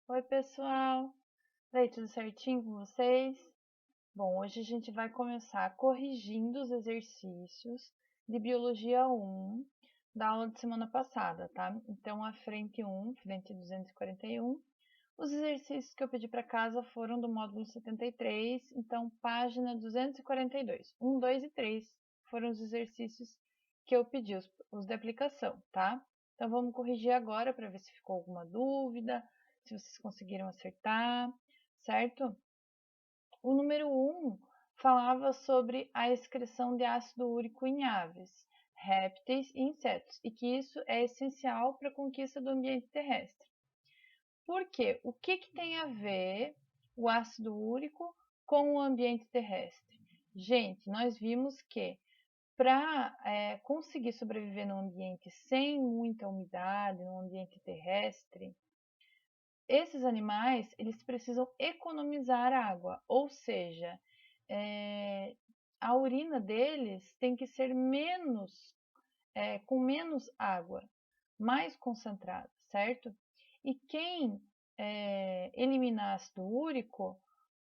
Oi, pessoal! E aí, tudo certinho com vocês? Bom, hoje a gente vai começar corrigindo os exercícios de Biologia 1 da aula de semana passada, tá? Então, a frente 1, frente 241, os exercícios que eu pedi para casa foram do módulo 73, então, página 242. 1, 2 e 3 foram os exercícios que eu pedi, os de aplicação, tá? Então, vamos corrigir agora para ver se ficou alguma dúvida, se vocês conseguiram acertar, certo? O número 1 falava sobre a excreção de ácido úrico em aves, répteis e insetos, e que isso é essencial para a conquista do ambiente terrestre. Por quê? O que tem a ver o ácido úrico com o ambiente terrestre? Gente, nós vimos que para conseguir sobreviver num ambiente sem muita umidade, num ambiente terrestre, esses animais eles precisam economizar água, ou seja, a urina deles tem que ser com menos água, mais concentrada, certo? E quem elimina ácido úrico,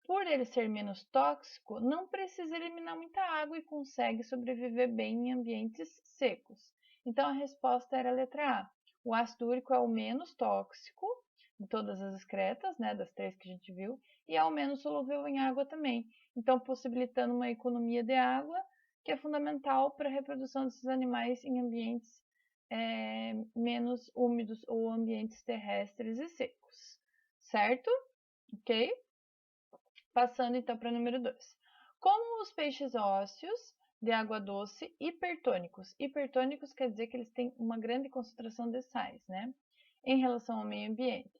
por ele ser menos tóxico, não precisa eliminar muita água e consegue sobreviver bem em ambientes secos. Então a resposta era a letra A. O ácido úrico é o menos tóxico de todas as excretas, né, das três que a gente viu, e é o menos solúvel em água também. Então, possibilitando uma economia de água, que é fundamental para a reprodução desses animais em ambientes menos úmidos ou ambientes terrestres e secos, certo? Ok? Passando então para o número 2. Como os peixes ósseos de água doce hipertônicos. Hipertônicos quer dizer que eles têm uma grande concentração de sais, né? Em relação ao meio ambiente.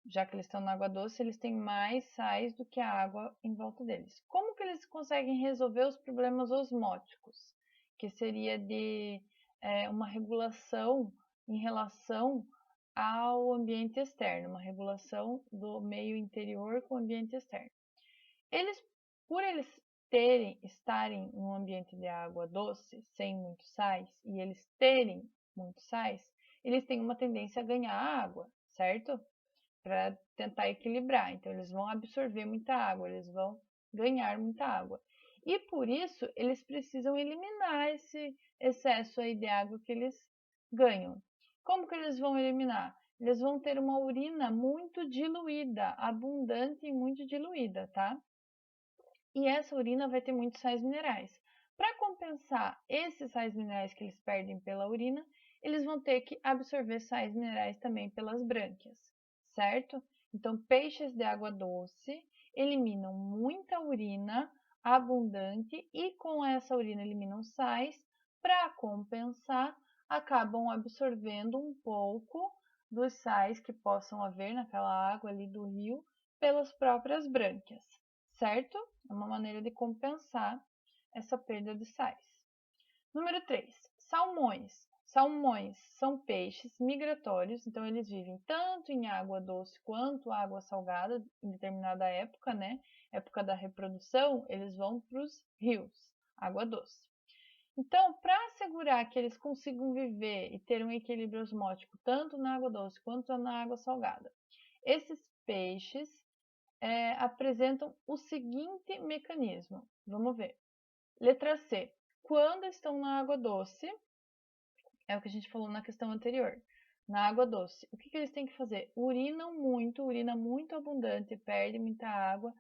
Já que eles estão na água doce, eles têm mais sais do que a água em volta deles. Como que eles conseguem resolver os problemas osmóticos? Que seria de uma regulação em relação ao ambiente externo, uma regulação do meio interior com o ambiente externo. Por eles estarem em um ambiente de água doce, sem muitos sais, e eles terem muitos sais, eles têm uma tendência a ganhar água, certo? Para tentar equilibrar. Então, eles vão absorver muita água, eles vão ganhar muita água. E por isso, eles precisam eliminar esse excesso aí de água que eles ganham. Como que eles vão eliminar? Eles vão ter uma urina muito diluída, abundante e muito diluída, tá? E essa urina vai ter muitos sais minerais. Para compensar esses sais minerais que eles perdem pela urina, eles vão ter que absorver sais minerais também pelas brânquias, certo? Então, peixes de água doce eliminam muita urina abundante e com essa urina eliminam sais. Para compensar, acabam absorvendo um pouco dos sais que possam haver naquela água ali do rio pelas próprias brânquias, certo? É uma maneira de compensar essa perda de sais. Número 3, salmões. Salmões são peixes migratórios, então eles vivem tanto em água doce quanto água salgada em determinada época, né? Época da reprodução, eles vão para os rios, água doce. Então, para assegurar que eles consigam viver e ter um equilíbrio osmótico tanto na água doce quanto na água salgada, esses peixes apresentam o seguinte mecanismo. Vamos ver. Letra C. Quando estão na água doce, é o que a gente falou na questão anterior. Na água doce, o que eles têm que fazer? Urinam muito, urina muito abundante, perde muita água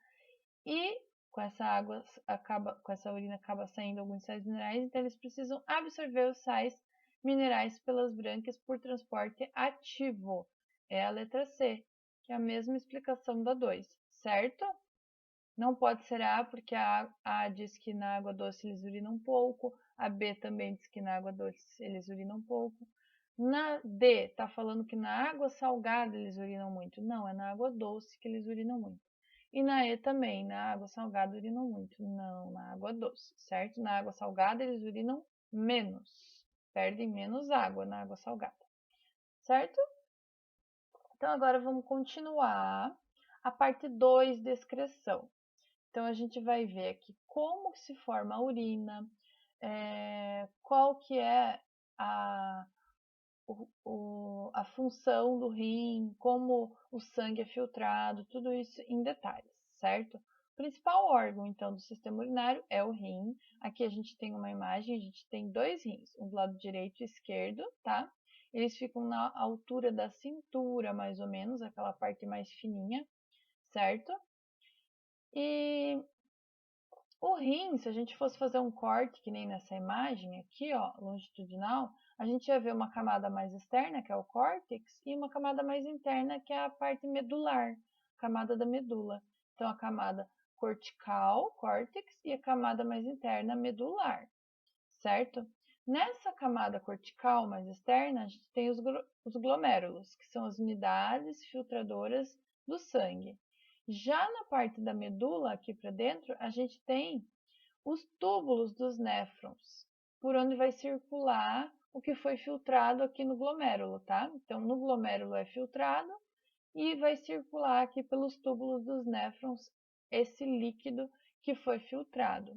e com essa urina acaba saindo alguns sais minerais, então eles precisam absorver os sais minerais pelas brânquias por transporte ativo. É a letra C, que é a mesma explicação da 2, certo? Não pode ser A, porque a diz que na água doce eles urinam pouco, a B também diz que na água doce eles urinam pouco. Na D, está falando que na água salgada eles urinam muito. Não, é na água doce que eles urinam muito. E na E também, na água salgada urinam muito. Não, na água doce, certo? Na água salgada eles urinam menos, perdem menos água na água salgada, certo? Então agora vamos continuar a parte 2 de excreção. Então, a gente vai ver aqui como se forma a urina, qual que é a função do rim, como o sangue é filtrado, tudo isso em detalhes, certo? O principal órgão, então, do sistema urinário é o rim. Aqui a gente tem uma imagem, a gente tem 2 rins, um do lado direito e esquerdo, tá? Eles ficam na altura da cintura, mais ou menos, aquela parte mais fininha, certo? E o rim, se a gente fosse fazer um corte, que nem nessa imagem aqui, ó, longitudinal, a gente ia ver uma camada mais externa, que é o córtex, e uma camada mais interna, que é a parte medular, camada da medula. Então, a camada cortical, córtex, e a camada mais interna, medular, certo? Nessa camada cortical mais externa, a gente tem os glomérulos, que são as unidades filtradoras do sangue. Já na parte da medula, aqui para dentro, a gente tem os túbulos dos néfrons, por onde vai circular o que foi filtrado aqui no glomérulo, tá? Então, no glomérulo é filtrado e vai circular aqui pelos túbulos dos néfrons esse líquido que foi filtrado,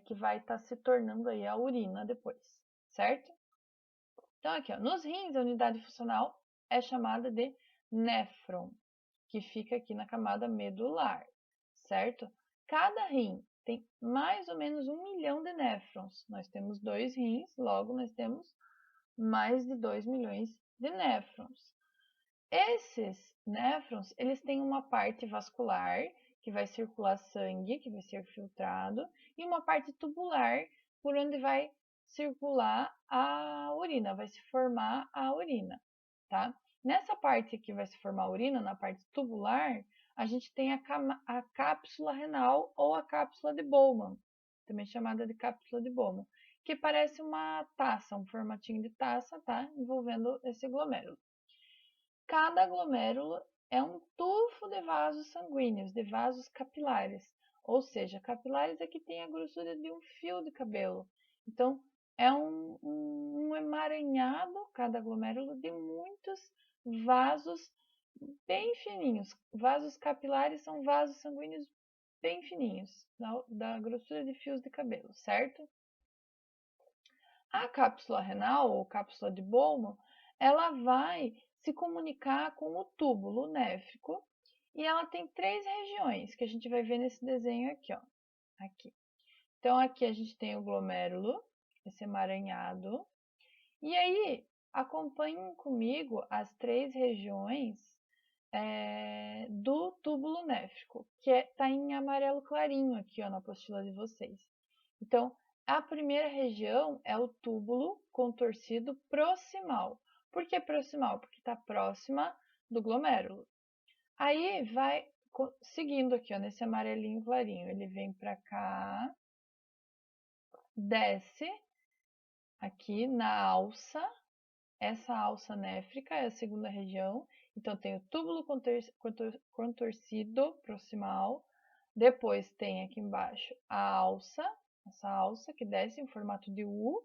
que vai estar se tornando aí a urina depois, certo? Então, aqui, ó, nos rins, a unidade funcional é chamada de néfron, que fica aqui na camada medular, certo? Cada rim tem mais ou menos 1 milhão de néfrons. Nós temos 2 rins, logo nós temos mais de 2 milhões de néfrons. Esses néfrons, eles têm uma parte vascular, que vai circular sangue, que vai ser filtrado, e uma parte tubular, por onde vai circular a urina, vai se formar a urina, tá? Nessa parte que vai se formar a urina, na parte tubular, a gente tem a cápsula renal ou a cápsula de Bowman, também chamada de cápsula de Bowman, que parece uma taça, um formatinho de taça, tá? Envolvendo esse glomérulo. Cada glomérulo é um tufo de vasos sanguíneos, de vasos capilares, ou seja, capilares é que tem a grossura de um fio de cabelo. Então, é um emaranhado, cada glomérulo, de muitos vasos bem fininhos. Vasos capilares são vasos sanguíneos bem fininhos, da grossura de fios de cabelo, certo? A cápsula renal, ou cápsula de Bowman, ela vai se comunicar com o túbulo néfrico e ela tem 3 regiões que a gente vai ver nesse desenho aqui, ó. Aqui. Então, aqui a gente tem o glomérulo, esse emaranhado. E aí, acompanhem comigo as 3 regiões do túbulo néfrico, que está em amarelo clarinho aqui, ó, na apostila de vocês. Então, a primeira região é o túbulo contorcido proximal. Por que proximal? Porque está próxima do glomérulo. Aí vai seguindo aqui, ó, nesse amarelinho clarinho. Ele vem para cá, desce aqui na alça. Essa alça néfrica é a segunda região. Então, tem o túbulo contorcido proximal. Depois tem aqui embaixo a alça, essa alça que desce em formato de U.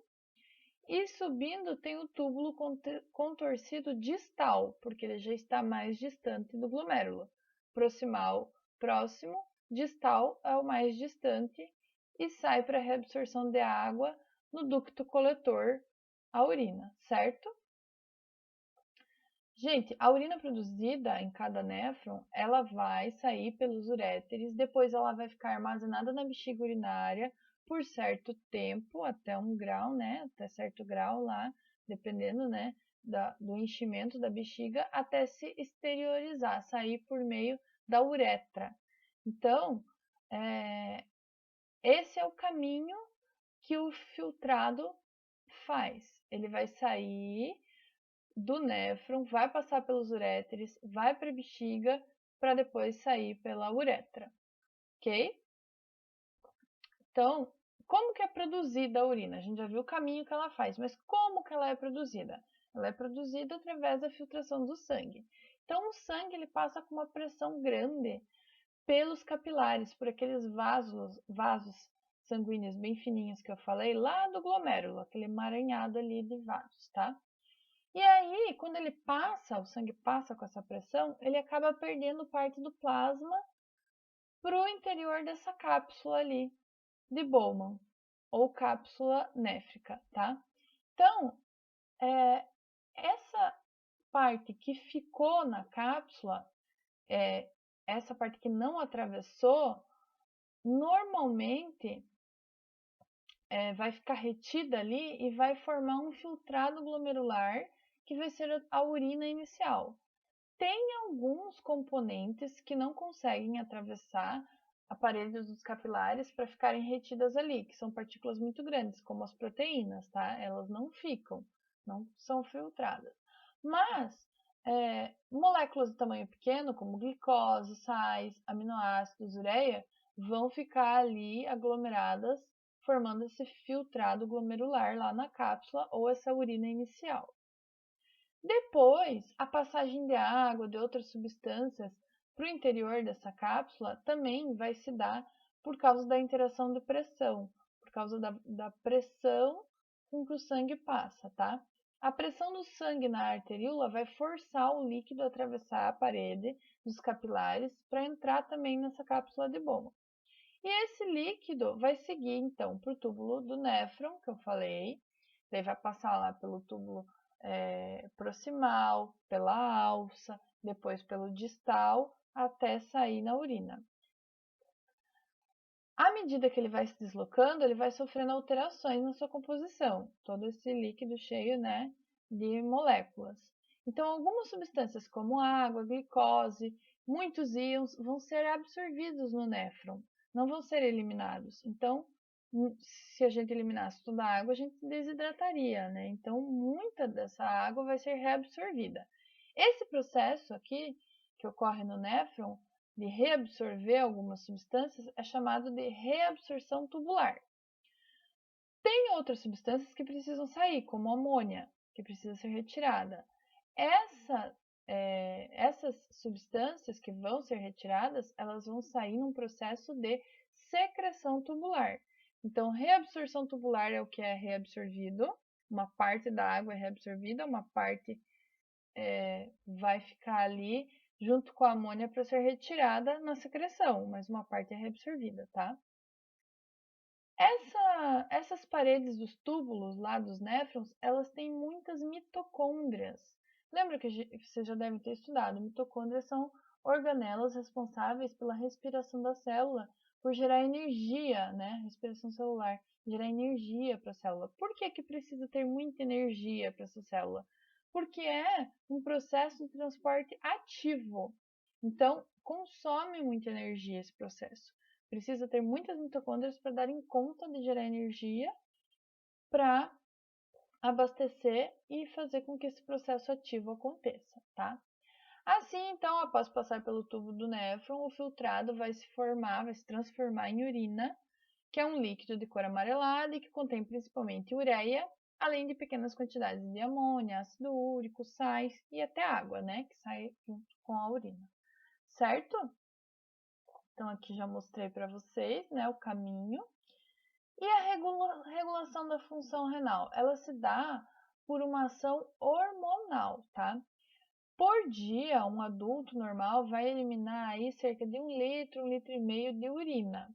E subindo tem o túbulo contorcido distal, porque ele já está mais distante do glomérulo. Proximal, próximo, distal é o mais distante e sai para a reabsorção de água no ducto coletor, a urina, certo? Gente, a urina produzida em cada néfron, ela vai sair pelos uréteres, depois ela vai ficar armazenada na bexiga urinária por certo tempo, até 1 grau, né? Até certo grau lá, dependendo, né, do enchimento da bexiga, até se exteriorizar, sair por meio da uretra. Então, esse é o caminho que o filtrado faz. Ele vai sair do néfron, vai passar pelos uréteres, vai para a bexiga, para depois sair pela uretra, ok? Então, como que é produzida a urina? A gente já viu o caminho que ela faz, mas como que ela é produzida? Ela é produzida através da filtração do sangue. Então, o sangue ele passa com uma pressão grande pelos capilares, por aqueles vasos sanguíneos bem fininhos que eu falei, lá do glomérulo, aquele emaranhado ali de vasos, tá? E aí, quando ele passa, o sangue passa com essa pressão, ele acaba perdendo parte do plasma para o interior dessa cápsula ali de Bowman, ou cápsula néfrica, tá? Então, essa parte que ficou na cápsula, essa parte que não atravessou, normalmente vai ficar retida ali e vai formar um filtrado glomerular que vai ser a urina inicial. Tem alguns componentes que não conseguem atravessar aparelhos dos capilares para ficarem retidas ali, que são partículas muito grandes, como as proteínas, tá? Elas não ficam, não são filtradas. Mas moléculas de tamanho pequeno, como glicose, sais, aminoácidos, ureia, vão ficar ali aglomeradas, formando esse filtrado glomerular lá na cápsula ou essa urina inicial. Depois, a passagem de água, de outras substâncias para o interior dessa cápsula também vai se dar por causa da interação de pressão, por causa da pressão com que o sangue passa, tá? A pressão do sangue na arteríola vai forçar o líquido a atravessar a parede dos capilares para entrar também nessa cápsula de Bowman. E esse líquido vai seguir, então, para o túbulo do néfron, que eu falei, daí vai passar lá pelo túbulo proximal, pela alça, depois pelo distal, até sair na urina. À medida que ele vai se deslocando, ele vai sofrendo alterações na sua composição, todo esse líquido cheio, né, de moléculas. Então, algumas substâncias como água, glicose, muitos íons vão ser absorvidos no néfron, não vão ser eliminados. Então, se a gente eliminasse toda a água, a gente desidrataria, né? Então, muita dessa água vai ser reabsorvida. Esse processo aqui, que ocorre no néfron, de reabsorver algumas substâncias, é chamado de reabsorção tubular. Tem outras substâncias que precisam sair, como a amônia, que precisa ser retirada. Essas substâncias que vão ser retiradas, elas vão sair num processo de secreção tubular. Então, reabsorção tubular é o que é reabsorvido, uma parte da água é reabsorvida, uma parte vai ficar ali junto com a amônia para ser retirada na secreção, mas uma parte é reabsorvida, tá? Essas paredes dos túbulos lá dos néfrons, elas têm muitas mitocôndrias. Lembra que vocês já devem ter estudado, mitocôndrias são organelas responsáveis pela respiração da célula, por gerar energia, né? Respiração celular, gerar energia para a célula. Por que que precisa ter muita energia para essa célula? Porque é um processo de transporte ativo. Então, consome muita energia esse processo. Precisa ter muitas mitocôndrias para darem conta de gerar energia para abastecer e fazer com que esse processo ativo aconteça, tá? Assim, então, após passar pelo tubo do néfron, o filtrado vai se transformar em urina, que é um líquido de cor amarelada e que contém principalmente ureia, além de pequenas quantidades de amônia, ácido úrico, sais e até água, né, que sai junto com a urina, certo? Então, aqui já mostrei para vocês, né, o caminho. E a regulação da função renal, ela se dá por uma ação hormonal, tá? Por dia, um adulto normal vai eliminar aí cerca de 1 litro e meio de urina.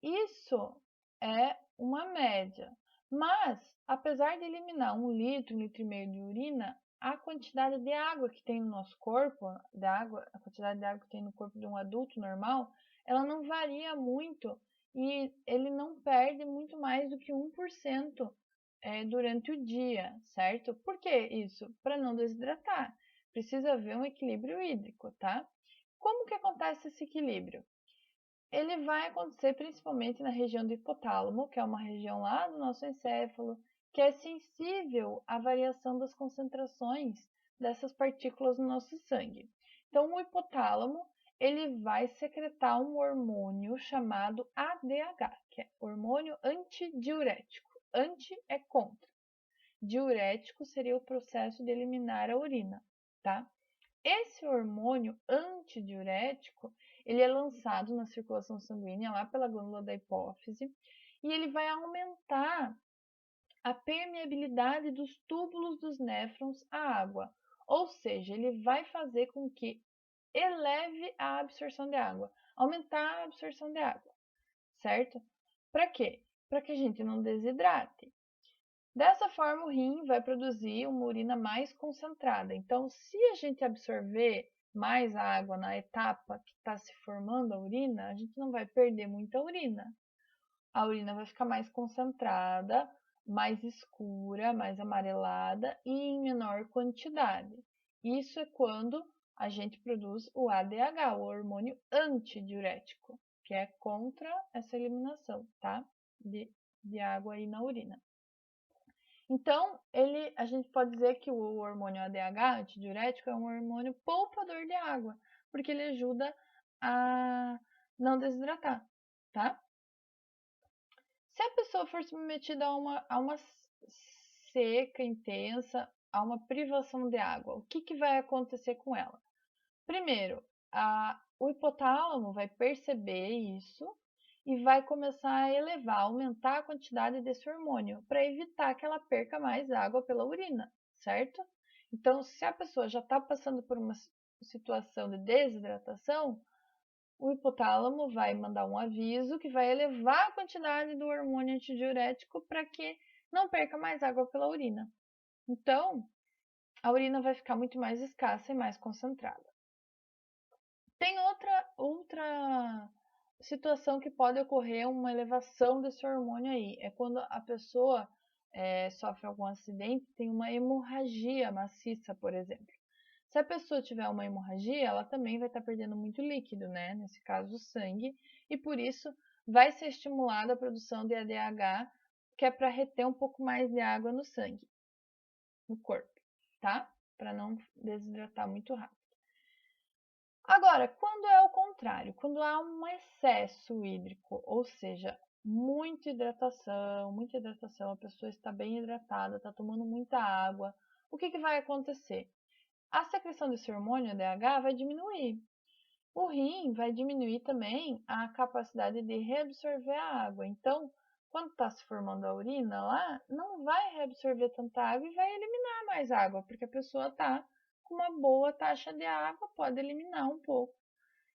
Isso é uma média. Mas, apesar de eliminar 1 litro e meio de urina, a quantidade de água que tem no nosso corpo, a quantidade de água que tem no corpo de um adulto normal, ela não varia muito e ele não perde muito mais do que 1% durante o dia, certo? Por que isso? Para não desidratar. Precisa haver um equilíbrio hídrico, tá? Como que acontece esse equilíbrio? Ele vai acontecer principalmente na região do hipotálamo, que é uma região lá do nosso encéfalo, que é sensível à variação das concentrações dessas partículas no nosso sangue. Então, o hipotálamo, ele vai secretar um hormônio chamado ADH, que é hormônio antidiurético. Anti é contra. Diurético seria o processo de eliminar a urina, tá? Esse hormônio antidiurético, ele é lançado na circulação sanguínea lá pela glândula da hipófise e ele vai aumentar a permeabilidade dos túbulos dos néfrons à água. Ou seja, ele vai fazer com que eleve a absorção de água, aumentar a absorção de água, certo? Para quê? Para que a gente não desidrate. Dessa forma, o rim vai produzir uma urina mais concentrada. Então, se a gente absorver mais a água na etapa que está se formando a urina, a gente não vai perder muita urina. A urina vai ficar mais concentrada, mais escura, mais amarelada e em menor quantidade. Isso é quando a gente produz o ADH, o hormônio antidiurético, que é contra essa eliminação, tá? De água aí na urina. Então, a gente pode dizer que o hormônio ADH, antidiurético, é um hormônio poupador de água, porque ele ajuda a não desidratar, tá? Se a pessoa for submetida a uma seca intensa, a uma privação de água, o que vai acontecer com ela? Primeiro, o hipotálamo vai perceber isso e vai começar a elevar, aumentar a quantidade desse hormônio para evitar que ela perca mais água pela urina, certo? Então, se a pessoa já está passando por uma situação de desidratação, o hipotálamo vai mandar um aviso que vai elevar a quantidade do hormônio antidiurético para que não perca mais água pela urina. Então, a urina vai ficar muito mais escassa e mais concentrada. Tem outra situação que pode ocorrer uma elevação desse hormônio aí. É quando a pessoa sofre algum acidente, tem uma hemorragia maciça, por exemplo. Se a pessoa tiver uma hemorragia, ela também vai estar perdendo muito líquido, né? Nesse caso, o sangue, e por isso vai ser estimulada a produção de ADH, que é para reter um pouco mais de água no sangue, no corpo, tá? Para não desidratar muito rápido. Agora, quando é o contrário, quando há um excesso hídrico, ou seja, muita hidratação, a pessoa está bem hidratada, está tomando muita água, o que vai acontecer? A secreção desse hormônio ADH vai diminuir. O rim vai diminuir também a capacidade de reabsorver a água. Então, quando está se formando a urina lá, não vai reabsorver tanta água e vai eliminar mais água, porque a pessoa está com uma boa taxa de água, pode eliminar um pouco.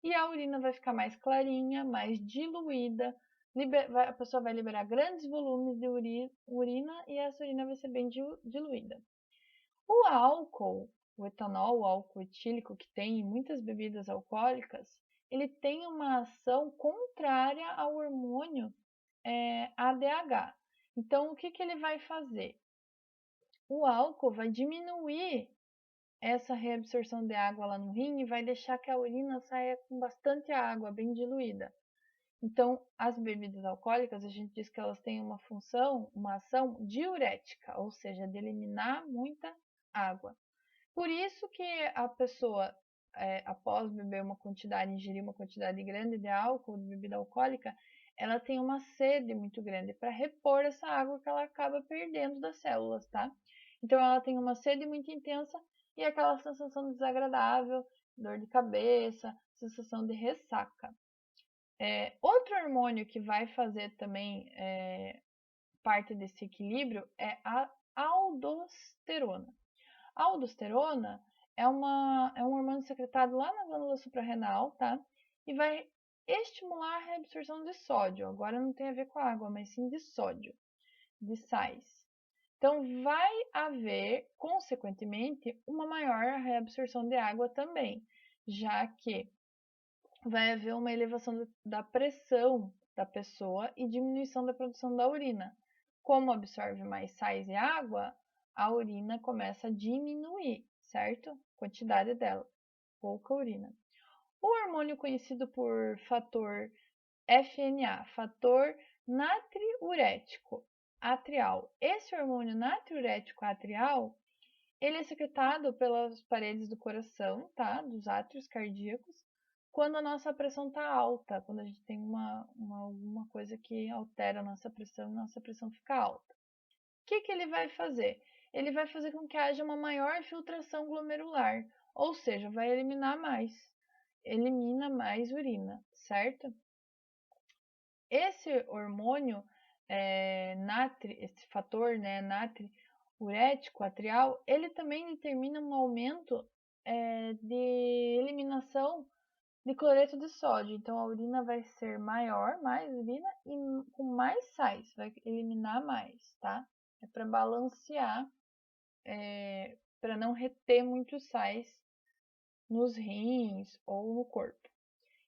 E a urina vai ficar mais clarinha, mais diluída, a pessoa vai liberar grandes volumes de urina e essa urina vai ser bem diluída. O álcool, o etanol, o álcool etílico que tem em muitas bebidas alcoólicas, ele tem uma ação contrária ao hormônio ADH. Então, o que ele vai fazer? O álcool vai diminuir essa reabsorção de água lá no rim e vai deixar que a urina saia com bastante água, bem diluída. Então, as bebidas alcoólicas, a gente diz que elas têm uma função, uma ação diurética, ou seja, de eliminar muita água. Por isso que a pessoa, após beber ingerir uma quantidade grande de álcool, de bebida alcoólica, ela tem uma sede muito grande para repor essa água que ela acaba perdendo das células, tá? Então ela tem uma sede muito intensa e aquela sensação desagradável, dor de cabeça, sensação de ressaca. Outro hormônio que vai fazer também parte desse equilíbrio é a aldosterona. A aldosterona é um hormônio secretado lá na glândula suprarrenal, tá? E vai estimular a reabsorção de sódio. Agora não tem a ver com a água, mas sim de sódio, de sais. Então, vai haver, consequentemente, uma maior reabsorção de água também, já que vai haver uma elevação da pressão da pessoa e diminuição da produção da urina. Como absorve mais sais e água, a urina começa a diminuir, certo? Quantidade dela, pouca urina. O hormônio conhecido por fator FNA, fator natriurético atrial. Esse hormônio natriurético atrial, ele é secretado pelas paredes do coração, tá? Dos átrios cardíacos, quando a nossa pressão está alta, quando a gente tem alguma coisa que altera a nossa pressão fica alta. O que ele vai fazer? Ele vai fazer com que haja uma maior filtração glomerular, ou seja, vai elimina mais urina, certo? Esse hormônio, esse fator, né, natriurético atrial, ele também determina um aumento de eliminação de cloreto de sódio. Então, a urina vai ser maior, mais urina e com mais sais, vai eliminar mais, tá? É para balancear, para não reter muitos sais nos rins ou no corpo.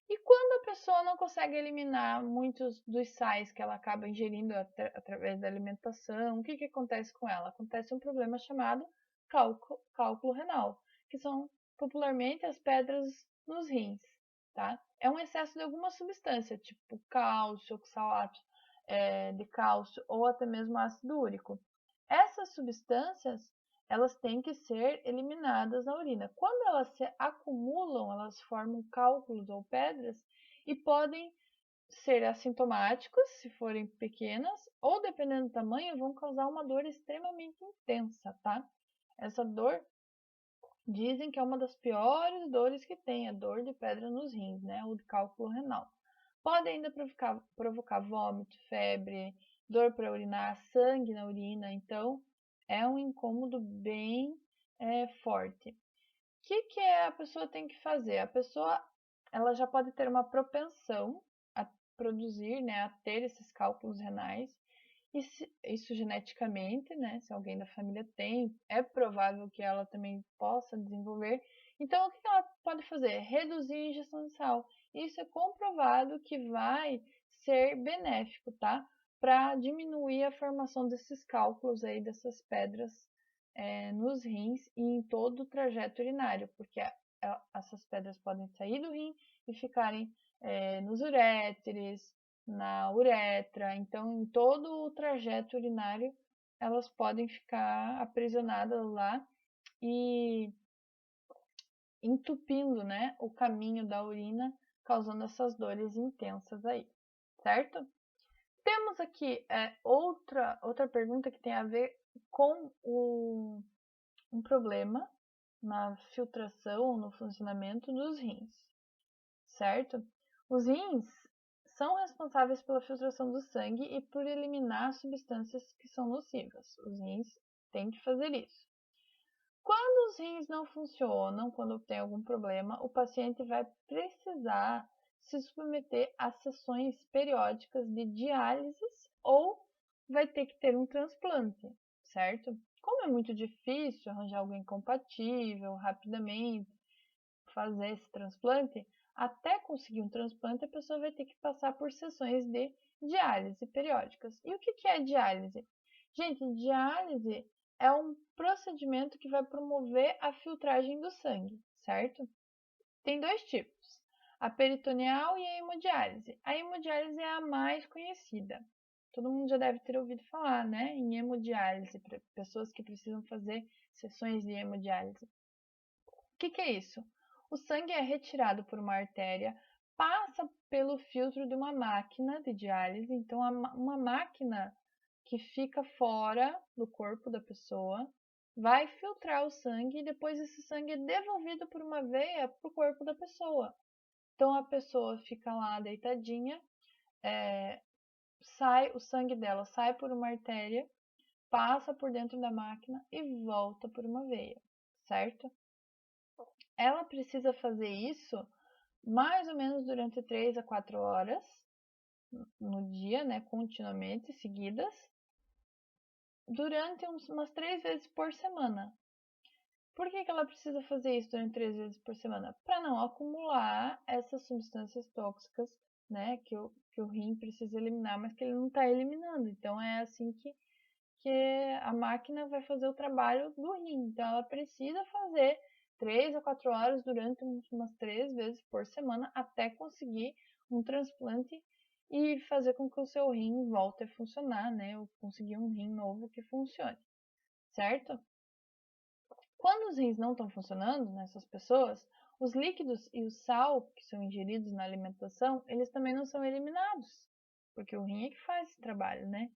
E quando a pessoa não consegue eliminar muitos dos sais que ela acaba ingerindo através da alimentação, o que acontece com ela? Acontece um problema chamado cálculo renal, que são popularmente as pedras nos rins, tá? É um excesso de alguma substância, tipo cálcio, oxalato de cálcio ou até mesmo ácido úrico. Essas substâncias elas têm que ser eliminadas na urina. Quando elas se acumulam, elas formam cálculos ou pedras e podem ser assintomáticos, se forem pequenas, ou dependendo do tamanho, vão causar uma dor extremamente intensa, tá? Essa dor dizem que é uma das piores dores que tem, a dor de pedra nos rins, né? O de cálculo renal. Pode ainda provocar vômito, febre, dor para urinar, sangue na urina, então é um incômodo bem forte. O que a pessoa tem que fazer? A pessoa ela já pode ter uma propensão a produzir, né, a ter esses cálculos renais, isso geneticamente, né? Se alguém da família tem, é provável que ela também possa desenvolver. Então, o que ela pode fazer? Reduzir a ingestão de sal. Isso é comprovado que vai ser benéfico, tá? Para diminuir a formação desses cálculos aí, dessas pedras nos rins e em todo o trajeto urinário, porque essas pedras podem sair do rim e ficarem nos uréteres, na uretra, então em todo o trajeto urinário elas podem ficar aprisionadas lá e entupindo, né, o caminho da urina, causando essas dores intensas aí, certo? Temos aqui outra pergunta que tem a ver com um problema na filtração, no funcionamento dos rins, certo? Os rins são responsáveis pela filtração do sangue e por eliminar substâncias que são nocivas. Os rins têm que fazer isso. Quando os rins não funcionam, quando tem algum problema, o paciente vai precisar se submeter a sessões periódicas de diálise ou vai ter que ter um transplante, certo? Como é muito difícil arranjar alguém compatível rapidamente, fazer esse transplante, até conseguir um transplante, a pessoa vai ter que passar por sessões de diálise periódicas. E o que é diálise? Gente, diálise é um procedimento que vai promover a filtragem do sangue, certo? Tem dois tipos, a peritoneal e a hemodiálise. A hemodiálise é a mais conhecida. Todo mundo já deve ter ouvido falar, né, em hemodiálise, para pessoas que precisam fazer sessões de hemodiálise. O que é isso? O sangue é retirado por uma artéria, passa pelo filtro de uma máquina de diálise, então uma máquina que fica fora do corpo da pessoa vai filtrar o sangue e depois esse sangue é devolvido por uma veia para o corpo da pessoa. Então a pessoa fica lá deitadinha, o sangue dela sai por uma artéria, passa por dentro da máquina e volta por uma veia, certo? Ela precisa fazer isso mais ou menos durante 3 a 4 horas no dia, né, continuamente, seguidas, durante umas 3 vezes por semana. Por que ela precisa fazer isso durante 3 vezes por semana? Para não acumular essas substâncias tóxicas, né, que o rim precisa eliminar, mas que ele não está eliminando. Então, é assim que a máquina vai fazer o trabalho do rim. Então, ela precisa fazer 3 a 4 horas durante umas 3 vezes por semana até conseguir um transplante e fazer com que o seu rim volte a funcionar, né? Ou conseguir um rim novo que funcione, certo? Quando os rins não estão funcionando nessas pessoas, os líquidos e o sal que são ingeridos na alimentação, eles também não são eliminados, porque o rim é que faz esse trabalho, né?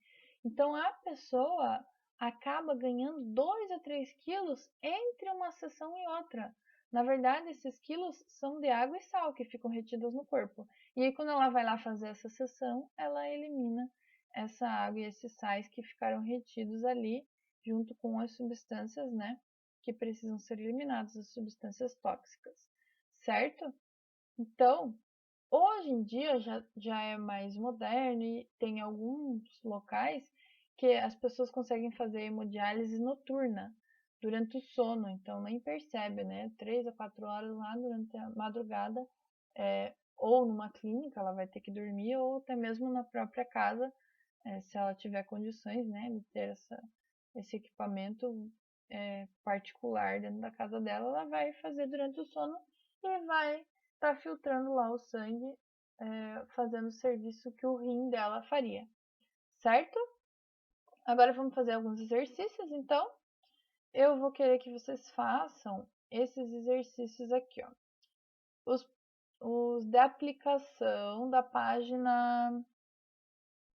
Então a pessoa acaba ganhando 2 a 3 quilos entre uma sessão e outra. Na verdade, esses quilos são de água e sal que ficam retidos no corpo. E aí, quando ela vai lá fazer essa sessão, ela elimina essa água e esses sais que ficaram retidos ali, junto com as substâncias, né, que precisam ser eliminadas, as substâncias tóxicas, certo? Então, hoje em dia já é mais moderno e tem alguns locais que as pessoas conseguem fazer hemodiálise noturna, durante o sono, então nem percebe, né? 3 a 4 horas lá durante a madrugada, ou numa clínica, ela vai ter que dormir, ou até mesmo na própria casa, se ela tiver condições, né, de ter esse equipamento particular dentro da casa dela, ela vai fazer durante o sono e vai estar filtrando lá o sangue, fazendo o serviço que o rim dela faria, certo? Agora vamos fazer alguns exercícios, então. Eu vou querer que vocês façam esses exercícios aqui, ó. Os de aplicação da página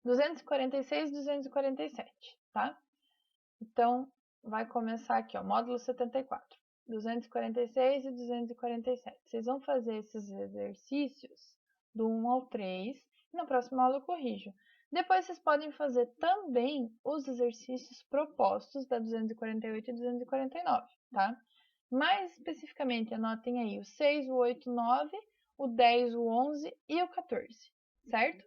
246 e 247, tá? Então, vai começar aqui, ó, módulo 74, 246 e 247. Vocês vão fazer esses exercícios do 1 ao 3, e na próxima aula eu corrijo. Depois vocês podem fazer também os exercícios propostos da 248 e 249, tá? Mais especificamente, anotem aí o 6, o 8, o 9, o 10, o 11 e o 14, certo?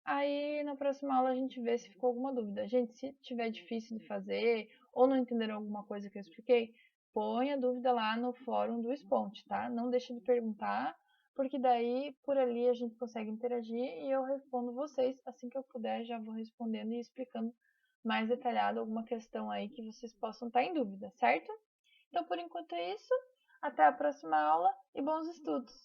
Aí na próxima aula a gente vê se ficou alguma dúvida. Gente, se tiver difícil de fazer ou não entenderam alguma coisa que eu expliquei, põe a dúvida lá no fórum do Sponte, tá? Não deixe de perguntar, porque daí por ali a gente consegue interagir e eu respondo vocês. Assim que eu puder, já vou respondendo e explicando mais detalhado alguma questão aí que vocês possam estar em dúvida, certo? Então por enquanto é isso. Até a próxima aula e bons estudos!